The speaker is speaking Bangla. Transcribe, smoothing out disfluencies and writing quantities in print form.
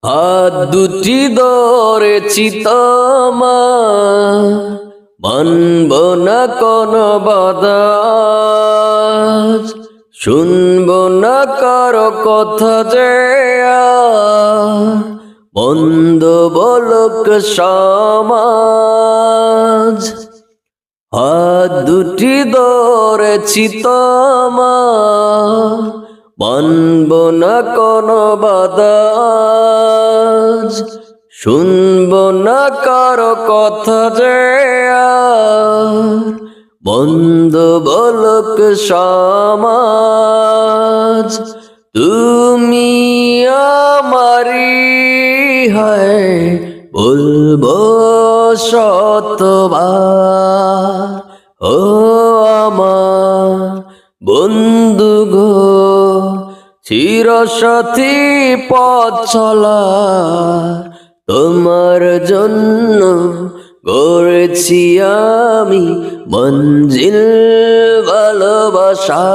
হাত দুটি ধরেছি তোমার, মানব না কোনো বাধা, শুনব না কারো কথা যে বন্ধ বলক সমাজ। হাত দুটি ধরেছি তোমার, মানব না কোনো বাধা, শুনব না কারো কথা যে বন্ধ বলক সমাজ। তুমি আমারি হয় বলবো শতবার, ও আমার বন্ধু গো, চিরসাথী পথ চলার তোমার জন্য গড়েছি আমি মঞ্জিল ভালোবাসা।